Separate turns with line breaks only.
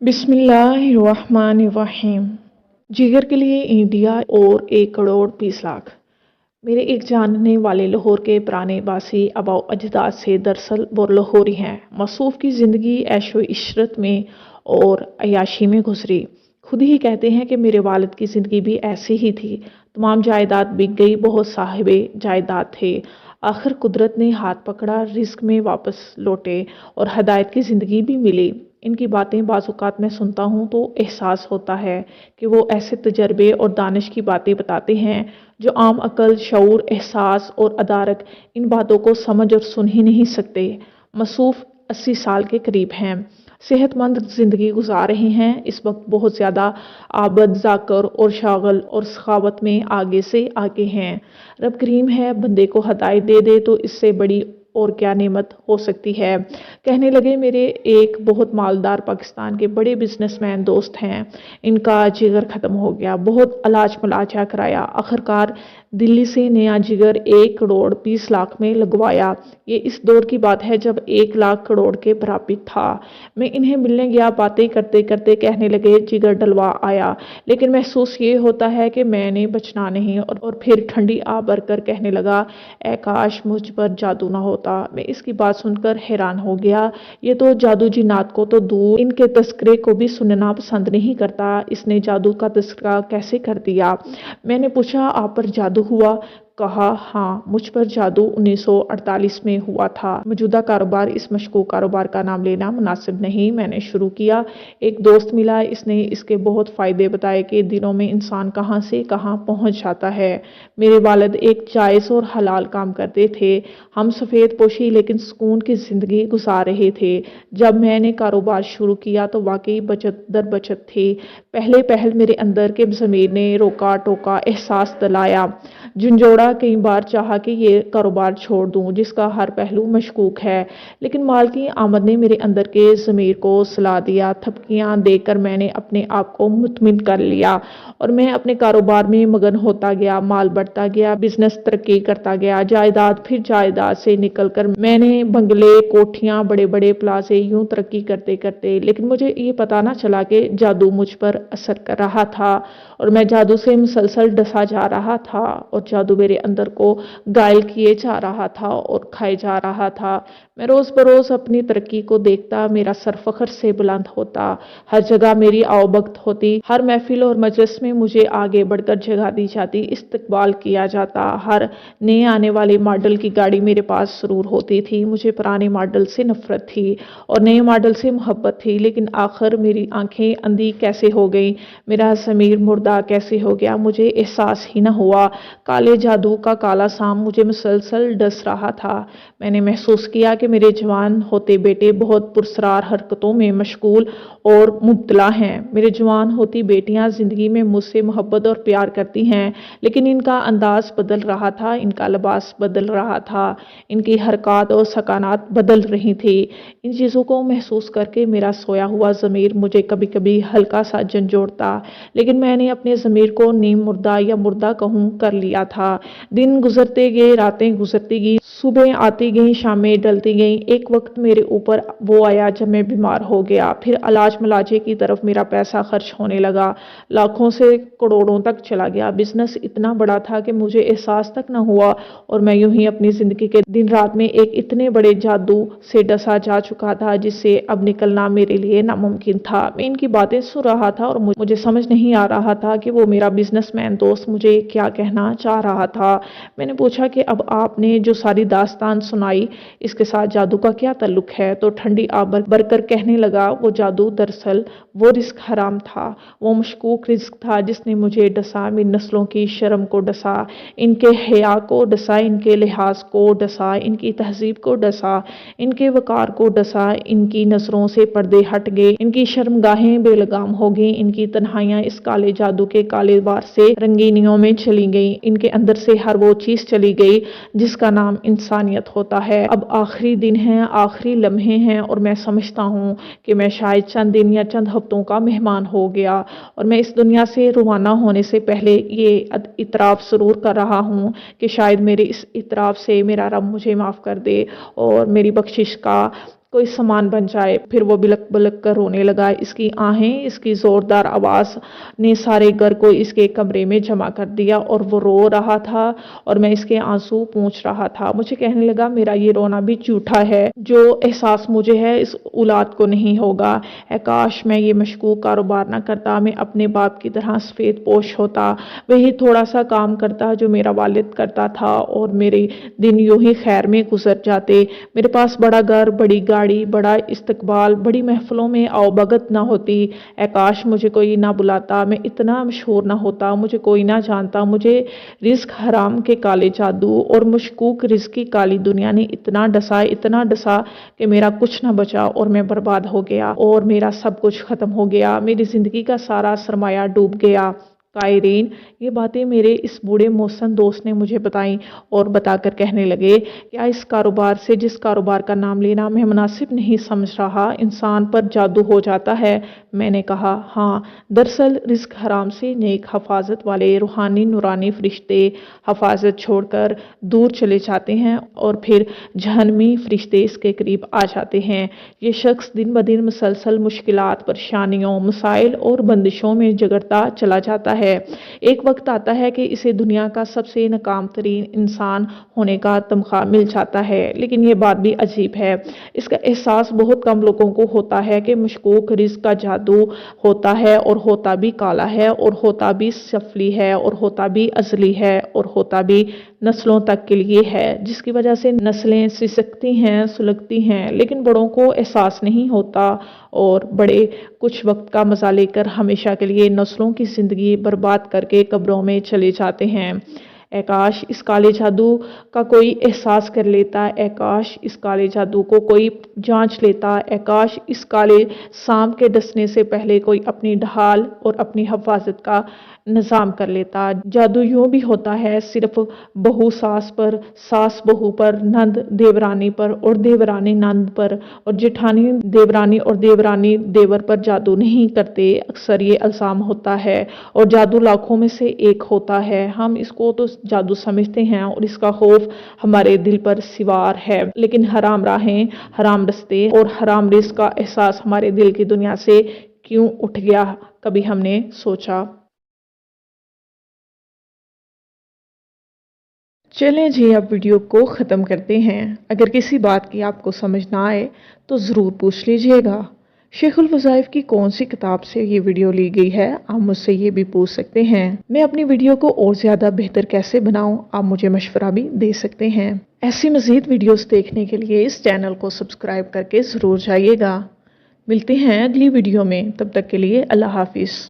बिस्मिल्लाहिर्रहमानिर्रहीम। जिगर के लिए इंडिया और 1 करोड़ 20 लाख। मेरे एक जानने वाले लाहौर के पुराने बासी आबाओ अजदाद से दरअसल वो लाहौरी हैं। मसरूफ़ की ज़िंदगी ऐशो इशरत में और अयाशी में गुजरी। खुद ही कहते हैं कि मेरे वालिद की ज़िंदगी भी ऐसी ही थी। तमाम जायदाद बिक गई, बहुत साहिबे जायदाद थे। आखिर कुदरत ने हाथ पकड़ा, रिस्क में वापस लौटे और हदायत की ज़िंदगी भी मिली। इनकी बातें बाज़-औक़ात मैं सुनता हूँ तो एहसास होता है कि वो ऐसे तजर्बे और दानिश की बातें बताते हैं जो आम अकल, शऊर, एहसास और अदारक इन बातों को समझ और सुन ही नहीं सकते। मसूफ़ 80 साल के करीब हैं, सेहतमंद ज़िंदगी गुजार रहे हैं। इस वक्त बहुत ज़्यादा आबद, ज़ाकर और शागल और सखावत में आगे से आगे हैं। रब करीम है, बंदे को हदायत दे दे तो इससे बड़ी और क्या नेमत हो सकती है। कहने लगे, मेरे एक बहुत मालदार पाकिस्तान के बड़े बिजनेसमैन दोस्त हैं, इनका जिगर ख़त्म हो गया, बहुत इलाज मुलाजा कराया, आखिरकार दिल्ली से नया जिगर 1 करोड़ 20 लाख में लगवाया। ये इस दौर की बात है जब 1 लाख करोड़ के बराबर था। मैं इन्हें मिलने गया, बातें करते करते कहने लगे, जिगर डलवा आया, लेकिन महसूस ये होता है कि मैंने बचना नहीं। और फिर ठंडी आ भरकर कहने लगा, ऐ काश मुझ पर जादू ना होता। मैं इसकी बात सुनकर हैरान हो गया। ये तो जादू जिन्नात को तो दूर, इनके तस्करे को भी सुनना पसंद नहीं करता। इसने जादू का तस्करा कैसे कर दिया? मैंने पूछा, आप पर जादू हुआ? कहा, हाँ, मुझ पर जादू 1948 में हुआ था। मौजूदा कारोबार, इस मशकूक कारोबार का नाम लेना मुनासिब नहीं, मैंने शुरू किया। एक दोस्त मिला, इसने इसके बहुत फ़ायदे बताए कि दिनों में इंसान कहाँ से कहाँ पहुँच जाता है। मेरे वालिद एक जायज़ और हलाल काम करते थे। हम सफ़ेद पोशी लेकिन सुकून की ज़िंदगी गुजार रहे थे। जब मैंने कारोबार शुरू किया तो वाकई बचत दर बचत थी। पहले पहल मेरे अंदर के ज़मीर ने रोका टोका, एहसास दिलाया, झंझोड़ा। कई बार चाहा कि ये कारोबार छोड़ दूं जिसका हर पहलू मशकूक है, लेकिन माल की आमद ने मेरे अंदर के ज़मीर को सुला दिया। थपकियां देकर मैंने अपने आप को मुतमिन कर लिया और मैं अपने कारोबार में मगन होता गया। माल बढ़ता गया, बिजनेस तरक्की करता गया, जायदाद फिर जायदाद से निकलकर मैंने बंगले, कोठियां, बड़े बड़े प्लाजे, यूं तरक्की करते करते। लेकिन मुझे ये पता ना चला कि जादू मुझ पर असर कर रहा था और मैं जादू से मुसलसल डसा जा रहा था और जादू मेरे अंदर को घायल किए जा रहा था और खाए जा रहा था। मैं रोज़ बरोज़ अपनी तरक्की को देखता, मेरा सर फख्र से बुलंद होता, हर जगह मेरी आवभगत होती, हर महफिल और मजलिस में मुझे आगे बढ़कर जगह दी जाती, इस्तकबाल किया जाता। हर नए आने वाले मॉडल की गाड़ी मेरे पास ज़रूर होती थी। मुझे पुराने मॉडल से नफरत थी और नए मॉडल से मोहब्बत थी। लेकिन आखिर मेरी आंखें अंधी कैसे हो गई, मेरा ज़मीर मुर्दा कैसे हो गया, मुझे एहसास ही न हुआ। काले जादू का काला साम मुझे मुसलसल डस रहा था। मैंने महसूस किया कि मेरे जवान होते बेटे बहुत पुरस्रार हरकतों में मशगूल और मुब्तला हैं। मेरे जवान होती बेटियां ज़िंदगी में मुझसे मोहब्बत और प्यार करती हैं, लेकिन इनका अंदाज बदल रहा था, इनका लिबास बदल रहा था, इनकी हरकत और सकानात बदल रही थी। इन चीज़ों को महसूस करके मेरा सोया हुआ ज़मीर मुझे कभी कभी हल्का सा झंझोड़ता, लेकिन मैंने अपने ज़मीर को नीम मुर्दा या मुर्दा कहूँ कर लिया था। दिन गुजरते गए, रातें गुजरती गई, सुबह आती गई, शामें ढलती गई। एक वक्त मेरे ऊपर वो आया जब मैं बीमार हो गया। फिर इलाज मुलाजे की तरफ मेरा पैसा खर्च होने लगा, लाखों से करोड़ों तक चला गया। बिजनेस इतना बड़ा था कि मुझे एहसास तक न हुआ और मैं यूं ही अपनी ज़िंदगी के दिन रात में एक इतने बड़े जादू से डसा जा चुका था जिससे अब निकलना मेरे लिए नामुमकिन था। मैं इनकी बातें सुन रहा था और मुझे समझ नहीं आ रहा था कि वो मेरा बिजनेसमैन दोस्त मुझे क्या कहना चाह रहा था। मैंने पूछा कि अब आपने जो सारी दास्तान सुनाई, इसके साथ जादू का क्या ताल्लुक है? तो ठंडी आब भरकर कहने लगा, वो जादू दरअसल वो रिस्क हराम था, वो मशकूक रिस्क था जिसने मुझे डसा, मेरी नस्लों की शर्म को डसा, इनके हया को डसा, इनके लिहाज को डसा, इनकी तहजीब को डसा, इनके वकार को डसा। इनकी नजरों से पर्दे हट गए, इनकी शर्मगाहें बेलगाम हो गई, इनकी तन्हाइयां इस काले जादू के काले बार से रंगीनियों में चली गई, इनके अंदर से हर वो चीज चली गई जिसका नाम इंसानियत होता है। अब आखिरी दिन है, आखिरी लम्हे हैं और मैं समझता हूँ कि मैं शायद चंद दिन या चंद हफ्तों का मेहमान हो गया और मैं इस दुनिया से रवाना होने से पहले ये इतराफ़ ज़रूर कर रहा हूँ कि शायद मेरे इस इतराफ़ से मेरा रब मुझे माफ़ कर दे और मेरी बख्शिश का कोई सामान बन जाए। फिर वो बिलक बिलक कर रोने लगा। इसकी आहें, इसकी जोरदार आवाज़ ने सारे घर को इसके कमरे में जमा कर दिया और वो रो रहा था और मैं इसके आंसू पोंछ रहा था। मुझे कहने लगा मेरा ये रोना भी झूठा है, जो एहसास मुझे है इस औलाद को नहीं होगा। काश मैं ये मशकूक कारोबार ना करता, मैं अपने बाप की तरह सफ़ेद पोश होता, वही थोड़ा सा काम करता जो मेरा वालिद करता था और मेरे दिन यूं ही खैर में गुजर जाते। मेरे पास बड़ा घर, बड़ी गाड़ी, बड़ा इस्तकबाल, बड़ी महफिलों में आवभगत ना होती। काश मुझे कोई ना बुलाता, मैं इतना मशहूर ना होता, मुझे कोई ना जानता। मुझे रिस्क हराम के काले जादू और मशकूक रिस्क की काली दुनिया ने इतना डसा कि मेरा कुछ ना बचा और मैं बर्बाद हो गया और मेरा सब कुछ ख़त्म हो गया। मेरी ज़िंदगी का सारा सरमाया डूब गया। कायरीन, ये बातें मेरे इस बूढ़े मोहसन दोस्त ने मुझे बताई और बताकर कहने लगे, क्या इस कारोबार से, जिस कारोबार का नाम लेना मैं मुनासिब नहीं समझ रहा, इंसान पर जादू हो जाता है? मैंने कहा, हाँ, दरअसल रिस्क हराम से नेक हफाजत वाले रूहानी नूरानी फरिश्ते हफाजत छोड़कर दूर चले जाते हैं और फिर जहन्नमी फरिश्ते इसके करीब आ जाते हैं। ये शख्स दिन ब दिन मुसलसल मुश्किलात, परेशानियों, मसाइल और बंदिशों में जगड़ता चला जाता है। एक वक्त आता है कि इसे दुनिया का सबसे नाकाम तरीन इंसान होने का तमगा मिल जाता है। लेकिन ये बात भी अजीब है, इसका एहसास बहुत कम लोगों को होता है कि मशकूक रिस्क का जादू होता है और होता भी काला है और होता भी सफली है और होता भी अजली है और होता भी नस्लों तक के लिए है, जिसकी वजह से नस्लें सिसकती हैं, सुलगती हैं। लेकिन बड़ों को एहसास नहीं होता और बड़े कुछ वक्त का मजा लेकर हमेशा के लिए नस्लों की ज़िंदगी बर्बाद करके कब्रों में चले जाते हैं। काश इस काले जादू का कोई एहसास कर लेता, काश इस काले जादू को कोई जांच लेता, काश इस काले सांप के डसने से पहले कोई अपनी ढाल और अपनी हिफाजत का निज़ाम कर लेता। जादू यूं भी होता है, सिर्फ बहू सास पर, सास बहू पर, नंद देवरानी पर और देवरानी नंद पर और जेठानी देवरानी और देवरानी देवर पर जादू नहीं करते। अक्सर ये इल्ज़ाम होता है और जादू लाखों में से एक होता है। हम इसको तो जादू समझते हैं और इसका खौफ हमारे दिल पर सिवार है, लेकिन हराम राहें, हराम रस्ते और हराम रिस्क का एहसास हमारे दिल की दुनिया से क्यों उठ गया, कभी हमने सोचा? चलें जी, अब वीडियो को ख़त्म करते हैं। अगर किसी बात की आपको समझ ना आए तो ज़रूर पूछ लीजिएगा। शेखुल वज़ाइफ की कौन सी किताब से ये वीडियो ली गई है, आप मुझसे ये भी पूछ सकते हैं। मैं अपनी वीडियो को और ज़्यादा बेहतर कैसे बनाऊं, आप मुझे मशवरा भी दे सकते हैं। ऐसी मज़ीद वीडियोस देखने के लिए इस चैनल को सब्सक्राइब करके ज़रूर जाइएगा। मिलते हैं अगली वीडियो में, तब तक के लिए अल्लाह हाफिज़।